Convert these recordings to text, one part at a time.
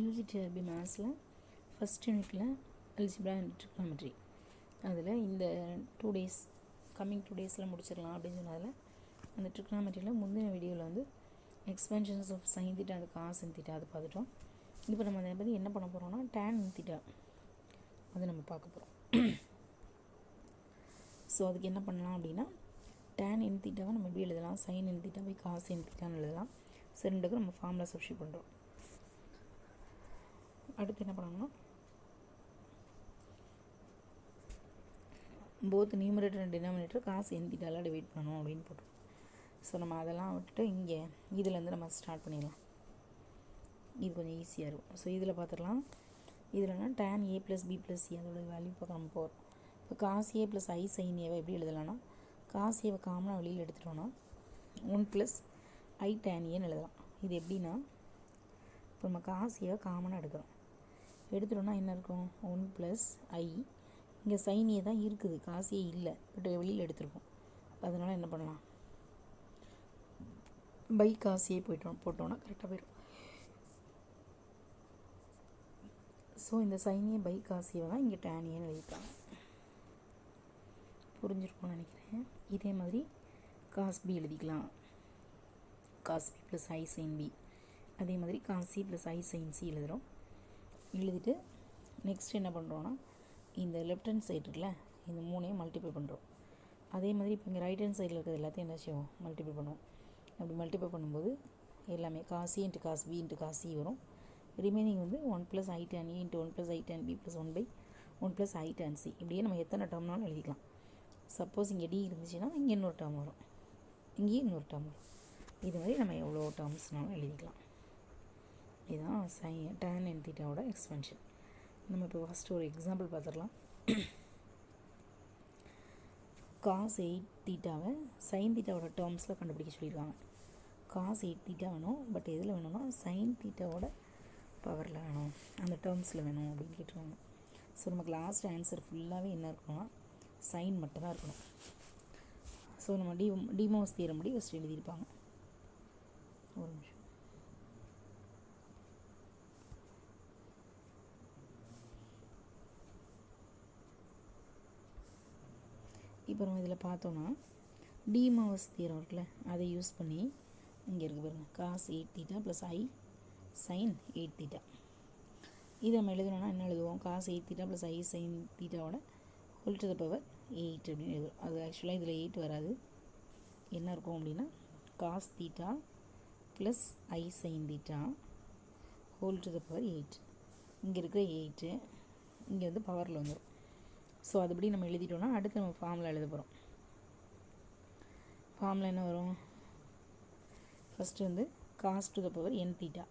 UGTRB மேத்ஸில் first யூனிட்டில் algebra and trigonometry அதில் இந்த 2 days கம்மிங் 2 days முடிச்சிடலாம் அப்படின்னு சொன்னதில் அந்த ட்ரிக்னாமெட்ரியில் முந்தின வீடியோவில் வந்து எக்ஸ்பென்ஷன்ஸ் ஆஃப் சைன் தீட்டா அது காஸ் தீட்டா அது பார்த்துட்டோம். இப்போ நம்ம அதை பற்றி என்ன பண்ண போகிறோம்னா டேன் தீட்டா அதை நம்ம பார்க்க போகிறோம். ஸோ அதுக்கு என்ன பண்ணலாம் அப்படின்னா டேன் தீட்டாவை நம்ம எப்படி எழுதலாம், சைன் தீட்டா பை காஸ் தீட்டான்னு எழுதலாம். ஸோ ரெண்டுக்கும் நம்ம ஃபார்முலா சப்ஸ்டிட்யூட் பண்ணுறோம். அடுத்து என்ன பண்ணணும்னா போத் நியூமரேட்டர் அண்ட் டினாமினேட்டர் காசு தீட்டாவில் டிவைட் பண்ணணும் அப்படின்னு போட்டோம். ஸோ நம்ம அதெல்லாம் விட்டுட்டு இங்கே இதுலேருந்து நம்ம ஸ்டார்ட் பண்ணிடலாம். இது கொஞ்சம் ஈஸியாக இருக்கும். ஸோ இதில் பார்த்துடலாம். இதில்னா tan A plus B plus C அதோட வேல்யூ பார்க்க நம்ம போகிறோம். இப்போ cos A plus I sine ஏவை எப்படி எழுதலாம்னா காஸ் ஏவை காமனாக வெளியில் எடுத்துட்டோன்னா 1 ப்ளஸ் ஐ டேன் ஏன்னு எழுதலாம். இது எப்படின்னா இப்போ நம்ம காஸ் ஏவை காமனாக எடுத்துட்டோன்னா என்ன இருக்கும், 1 ப்ளஸ் ஐ இங்கே சைன் ஏ தான் இருக்குது, காசே இல்லை, பட் வெளியில் எடுத்துருக்கோம். அதனால் என்ன பண்ணலாம், பை காசே போட்டோன்னா கரெக்டாக போயிடும். ஸோ இந்த சைனே பை காசியை தான் இங்கே டேனியன்னு எழுதிட்டாங்க. புரிஞ்சிருக்கும்னு நினைக்கிறேன். இதே மாதிரி காஸ் பி எழுதிக்கலாம், காஸ் பி ப்ளஸ் ஐ சைன் பி. அதே மாதிரி காஸ் சி ப்ளஸ் ஐ சைன் சி எழுதுகிறோம். எழுதிட்டு நெக்ஸ்ட் என்ன பண்ணுறோன்னா இந்த லெஃப்ட் ஹேண்ட் சைடு இருக்குல்ல, இந்த 3ஐயும் மல்டிப்ளை பண்ணுறோம். அதே மாதிரி இப்போ இங்கே ரைட் ஹேண்ட் சைடில் இருக்கிறது எல்லாத்தையும் என்ன செய்வோம், மல்டிப்ளை பண்ணுவோம். அப்படி மல்டிப்ளை பண்ணும்போது எல்லாமே cos C into cos B into cos C வரும். ரிமைனிங் வந்து 1 plus i tan A into 1 plus i tan B plus 1/1 plus i tan C. இப்படியே நம்ம எத்தனை டேர்ம்னாலும் எழுதிக்கலாம். சப்போஸ் இங்கே டி இருந்துச்சுன்னா இங்கே இன்னொரு டேர்ம் வரும், இங்கேயும் இன்னொரு டேர்ம் வரும். இது மாதிரி நம்ம எவ்வளோ டேர்ம்ஸ்னாலும் எழுதிக்கலாம். இதுதான் டேன் அண்ட் தீட்டாவோட எக்ஸ்பென்ஷன். நம்ம இப்போ ஃபஸ்ட்டு ஒரு எக்ஸாம்பிள் பார்த்துடலாம். காஸ் 8 தீட்டாவை சைன் தீட்டாவோட டேர்ம்ஸில் கண்டுபிடிக்க சொல்லியிருக்காங்க. காஸ் 8 தீட்டா வேணும், பட் எதில் வேணும்னா சைன் தீட்டாவோட பவரில் வேணும், அந்த டேர்ம்ஸில் வேணும் அப்படின்னு கேட்டுருவாங்க. ஸோ நமக்கு லாஸ்ட் ஆன்சர் ஃபுல்லாகவே என்ன இருக்கணும்னா சைன் மட்டும் தான் இருக்கணும். ஸோ நம்ம டிமோஸ் தியரம் படி ஃபஸ்ட் எழுதியிருப்பாங்க. ஒரு நிமிஷம். இப்போ நம்ம இதில் பார்த்தோன்னா டிமோஸ் தியரம் இருக்குல்ல, அதை யூஸ் பண்ணி இங்கே இருக்குது பாருங்கள், காஸ் 8 தீட்டா ப்ளஸ் ஐ சைன் 8 தீட்டா. இதை நம்ம எழுதணும்னா என்ன எழுதுவோம், காஸ் 8 தீட்டா ப்ளஸ் ஐ சைன் தீட்டாவோட ஹோல் டு த பவர் 8 அப்படின்னு எழுதுவோம். அது ஆக்சுவலாக இதில் 8 வராது. என்ன இருக்கும் அப்படின்னா cos theta plus I sine theta whole to the power 8. இங்கே இருக்கிற 8 இங்கே வந்து பவரில் வந்துடும். ஸோ அதுபடி நம்ம எழுதிட்டோம்னா அடுத்து நம்ம ஃபார்முலா எழுத போகிறோம். ஃபார்முலா என்ன வரும், ஃபஸ்ட்டு வந்து cos to the power n theta,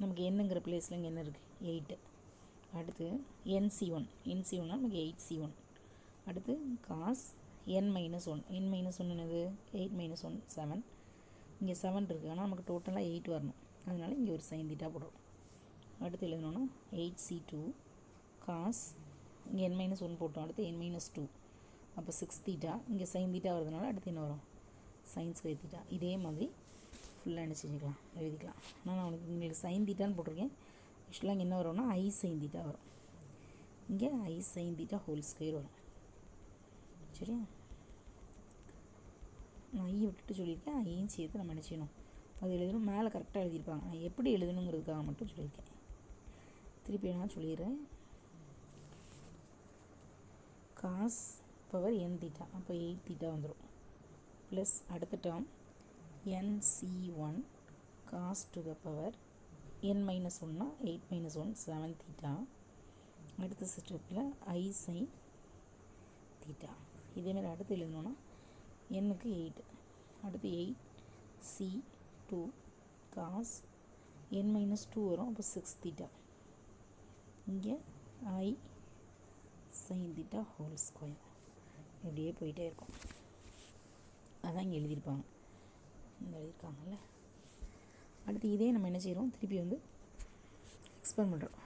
நமக்கு என்னங்கிற பிளேஸில் இங்கே என்ன இருக்குது 8. அடுத்து NC1 நமக்கு 8C1. அடுத்து காஸ் N-1 என்னது 8 - 1 7. இங்கே 7 இருக்குது, ஆனால் நமக்கு டோட்டலாக 8 வரணும், அதனால் இங்கே ஒரு சைன் தீட்டா போடுறோம். அடுத்து எழுதணும்னா 8C2 காஸ் இங்கே N-1 போட்டோம், அடுத்து N-2 அப்போ 6 தீட்டா. இங்கே சைன் தீட்டா வரதுனால அடுத்து என்ன வரும், சைன் ஸ்கொயர் தீட்டா. இதே மாதிரி ஃபுல்லாக என்ன செஞ்சுக்கலாம், எழுதிக்கலாம். ஆனால் நான் உங்களுக்கு சைன் தீட்டான்னு போட்டிருக்கேன். ஆக்சுவலாக இங்கே என்ன வரும்னா ஐ சைன் தீட்டா வரும், இங்கே ஐ சைன் தீட்டா ஹோல் ஸ்கொயர் வரும். சரியா, நான் ஐயை விட்டுட்டு சொல்லியிருக்கேன், ஐயும் சேர்த்து நம்ம என்ன செய்யணும் அது எழுதணும். மேலே கரெக்டாக எழுதியிருப்பாங்க, நான் எப்படி எழுதணுங்கிறதுக்காக மட்டும் சொல்லியிருக்கேன். திருப்பி நான் சொல்லிடுறேன். காஸ் பவர் என் தீட்டா அப்போ 8 தீட்டா வந்துடும். ப்ளஸ் அடுத்த term NC1 cos to the power N-1னா 8 - 1 7 தீட்டா. அடுத்த ஸ்டெப்பில் ஐ சைன் தீட்டா. இதேமாதிரி அடுத்து எழுதணுன்னா Nக்கு 8, அடுத்து 8C2 காஸ் N-2 வரும், அப்போ 6 தீட்டா. இங்கே ஐ சைன் தீட்டா ஹோல் ஸ்கொயர். இப்படியே போயிட்டே இருக்கும். அதான் இங்கே எழுதியிருப்பாங்க, இந்த எழுதியிருக்காங்கல்ல. அடுத்து இதே நம்ம என்ன செய்கிறோம், திருப்பி வந்து எக்ஸ்பேண்ட் பண்ணுறோம்.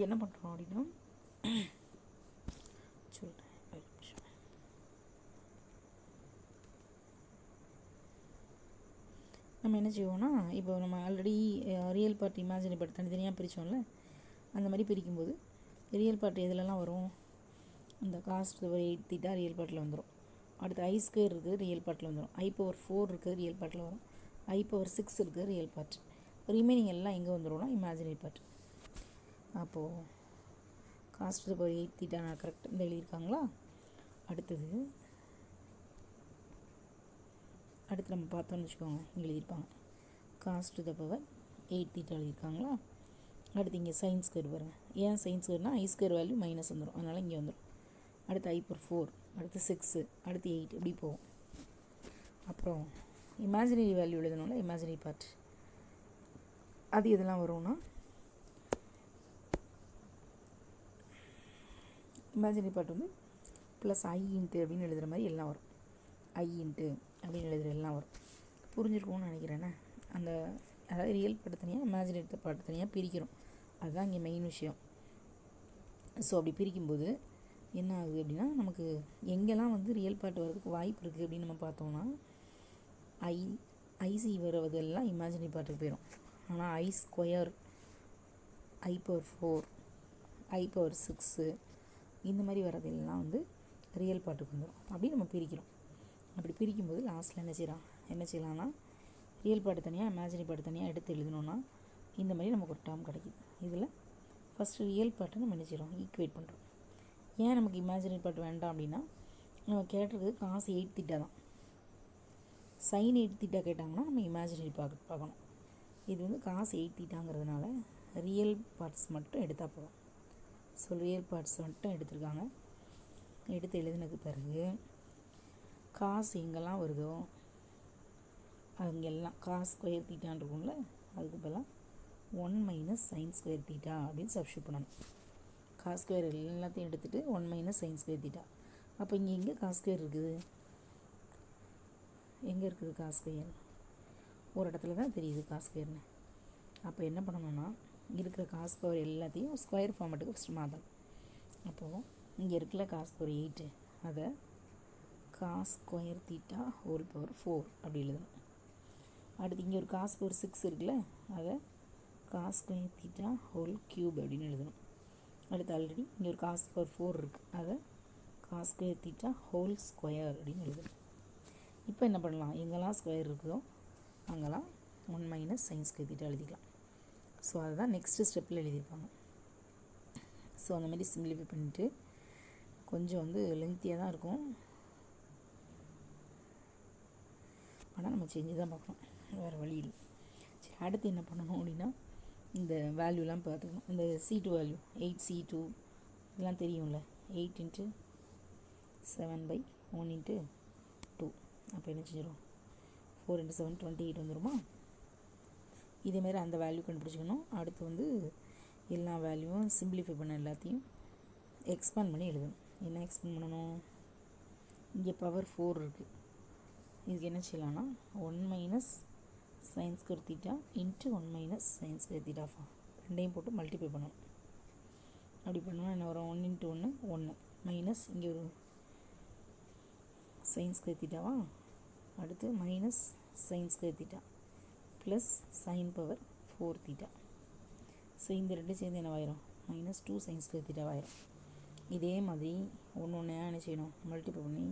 என்ன பண்ணுறோம் அப்படின்னா சொல்கிறேன். நம்ம என்ன செய்வோம்னா, இப்போ நம்ம already real part imaginary part தனித்தனியாக பிரித்தோம்ல, அந்த மாதிரி பிரிக்கும்போது ரியல் பார்ட் எதுலலாம் வரும், இந்த காஸ்ட் பவர் 8 தீட்டா ரியல் பார்ட்டில் வந்துடும். அடுத்து I ஸ்கொயர் இருக்குது ரியல் பார்ட்டில் வந்துடும். I⁴ இருக்குது ரியல் பார்ட்டில் வரும். I⁴ இருக்குது ரியல் பார்ட். ரிமைனிங் எல்லாம் எங்கே வந்துடும்னா இமேஜினரி பார்ட். அப்போது காஸ்ட் பவர் 8 தீட்டா நான் கரெக்ட் இந்த எழுதியிருக்காங்களா. அடுத்து நம்ம பார்த்தோன்னு வச்சுக்கோங்க, இங்கே எழுதியிருப்பாங்க காஸ்ட் பவர் 8 தீட்டா எழுதியிருக்காங்களா. அடுத்து இங்கே சைன் ஸ்கொயர் பாருங்கள். ஏன் சைன் ஸ்கொயர்னால் I ஸ்கொயர் வேல்யூ மைனஸ் வந்துடும், அதனால் இங்கே வந்துடும். அடுத்து I⁴, அடுத்து 6, அடுத்து 8 இப்படி போகும். அப்புறம் இமேஜினரி வேல்யூ எழுதணும்ல, இமேஜினரி பார்ட் அது எதெல்லாம் வரும்னா, இமேஜினரி பார்ட் வந்து ப்ளஸ் I இன்ட்டு அப்படின்னு எழுதுகிற மாதிரி எல்லாம் வரும். I இன்ட்டு அப்படின்னு எழுதுகிற எல்லாம் வரும். புரிஞ்சிருக்கும்னு நினைக்கிறேன்னே. அந்த அதாவது ரியல் பார்ட் தனியாக இமேஜினரி பார்ட் தனியாக பிரிக்கிறோம், அதுதான் இங்கே மெயின் விஷயம். ஸோ அப்படி பிரிக்கும்போது என்ன ஆகுது அப்படின்னா, நமக்கு எங்கெல்லாம் வந்து ரியல் பார்ட் வர்றதுக்கு வாய்ப்பு இருக்குது அப்படின்னு நம்ம பார்த்தோம்னா, ஐசி வரதெல்லாம் இமேஜினரி பார்ட்டுக்கு போயிடும். ஆனால் I ஸ்கொயர், I⁴, I⁴ இந்த மாதிரி வரதெல்லாம் வந்து ரியல் பார்ட்டுக்கு வந்துடும். அப்படி நம்ம பிரிக்கிறோம். அப்படி பிரிக்கும்போது லாஸ்ட்டில் என்ன செய்யலாம்னா, ரியல் பார்ட் தனியாக இமேஜினரி பார்ட் தனியாக எடுத்து எழுதணுன்னா இந்த மாதிரி நமக்கு ஒரு டேர்ம் கிடைக்குது. இதில் ஃபஸ்ட்டு ரியல் பார்ட்டை நம்ம என்ன செய்கிறோம், ஈக்குவேட் பண்ணுறோம். ஏன் நமக்கு இமேஜினரி பார்ட் வேண்டாம் அப்படின்னா, நம்ம கேட்டிருக்கிறது காசு 8 தீட்டா தான். சைன் 8 தீட்டா கேட்டாங்கன்னா நம்ம இமேஜினரி பார்க்கணும். இது வந்து காசு 8 தீட்டாங்கிறதுனால ரியல் பார்ட்ஸ் மட்டும் எடுத்தால் போதும். ஸோ ரியல் பார்ட்ஸ் மட்டும் எடுத்துருக்காங்க. எடுத்து எழுதினதுக்கு பிறகு காசு எங்கெல்லாம் வருதோ அங்கெல்லாம் காஸ் ஸ்கொயர் தீட்டான்னு இருக்கும்ல, அதுக்கு பதிலாக 1 மைனஸ் சைன் ஸ்கொயர் தீட்டா அப்படின்னு சப்ஸ்டியூட் பண்ணணும். காஸ் ஸ்கொயர் எல்லாத்தையும் எடுத்துகிட்டு 1 மைனஸ் சைன் ஸ்கொயர் தீட்டா. அப்போ இங்கே காஸ் ஸ்கொயர் இருக்குது. எங்கே இருக்குது காஸ் ஸ்கொயர்? ஒரு இடத்துல தான் தெரியுது காஸ் ஸ்கொயர்னு. அப்போ என்ன பண்ணணும்னா, இருக்கிற காஸ் பவர் எல்லாத்தையும் ஸ்கொயர் ஃபார்மேட்டுக்கு ஃபஸ்ட்டு மாற்றணும். அப்போது இங்கே இருக்கிற காஸ் பவர் 8 அதை cos square theta whole power 4 அப்படி எழுதணும். அடுத்து இங்கே ஒரு காஸ் பவர் 6 இருக்குல்ல, அதை cos square theta whole cube அப்படின்னு எழுதணும். அடுத்து ஆல்ரெடி இங்கே ஒரு காஸ் பவர் 4 இருக்குது, அதை cos square theta whole square அப்படின்னு எழுதணும். இப்போ என்ன பண்ணலாம், எங்கெல்லாம் ஸ்கொயர் இருக்குதோ அங்கெல்லாம் 1 மைனஸ் சைன் ஸ்கொயர் தீட்டா எழுதிக்கலாம். ஸோ அதுதான் நெக்ஸ்ட்டு ஸ்டெப்பில் எழுதியிருப்பாங்க. ஸோ அந்த மாதிரி சிம்பிளிஃபை பண்ணிவிட்டு கொஞ்சம் வந்து லென்த்தியாக தான் இருக்கும், ஆனால் நம்ம செஞ்சு தான் பார்க்கணும், வேறு வழி இல்லை. சரி, அடுத்து என்ன பண்ணணும் அப்படின்னா, இந்த வேல்யூலாம் பார்த்துக்கணும். இந்த C2 வேல்யூ 8C2 இதெல்லாம் தெரியும்ல. 8 × 7/1 × 2 அப்போ என்ன செஞ்சிடும், 4 × 7 28 வந்துடுமா. இதேமாரி அந்த வேல்யூ கண்டுபிடிச்சிக்கணும். அடுத்து வந்து எல்லா வேல்யூவும் சிம்பிளிஃபை பண்ண எல்லாத்தையும் எக்ஸ்பேண்ட் பண்ணி எழுதணும். என்ன எக்ஸ்பேண்ட் பண்ணணும், இங்கே பவர் 4 இருக்குது, இதுக்கு என்ன செய்யலாம்னா 1 minus sine square theta into 1 minus sine square theta ரெண்டையும் போட்டு மல்டிப்ளை பண்ணணும். அப்படி பண்ணோன்னா என்ன வரும், 1 × 1 1 மைனஸ் இங்கே ஒரு சைன் ஸ்கொயர் தீட்டாவா, அடுத்து minus sine square theta plus sine power 4 theta. So இந்த ரெண்டு சேர்ந்து என்னவாயிரும், -2 சைன் ஸ்கொயர் தீட்டாவாயிரும். இதே மாதிரி ஒன்று என்ன செய்யணும், மல்டிப்ளை பண்ணி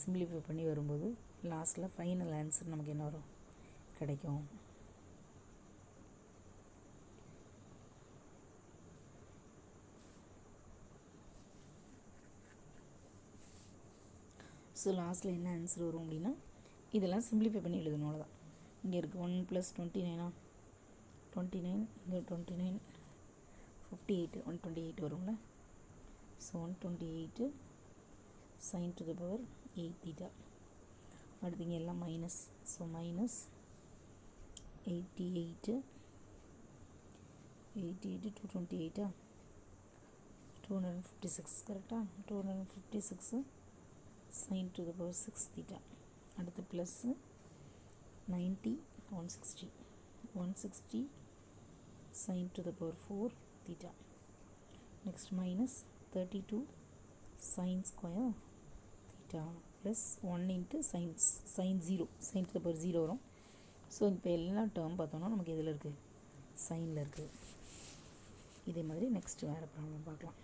சிம்பிளிஃபை பண்ணி வரும்போது லாஸ்ட்டில் ஃபைனல் ஆன்சர் நமக்கு என்ன வரும், கிடைக்கும். ஸோ லாஸ்ட்டில் என்ன ஆன்சர் வரும் அப்படின்னா, இதெல்லாம் சிம்பிளிஃபை பண்ணி எழுதணும், அவ்வளோதான். இங்கே இருக்குது 1 + 29 29, இங்கே 29 58 128 வரும்ல. So 128 sin to the power 8 theta. அடுத்து இங்கே எல்லாம் மைனஸ், ஸோ மைனஸ் 88 228 256 கரெக்டாக, 256 sin to the power 6 theta. அடுத்து plus 90 160 sin to the power 4 theta. next minus 32 sin square theta plus 1 into sin 0 sin to the power 0 வரும். So இப்போ எல்லா term பார்த்தோன்னா நமக்கு எதில் இருக்குது, சைனில் இருக்குது. இதே மாதிரி நெக்ஸ்ட் வேறு ப்ராப்ளம் பார்க்கலாம்.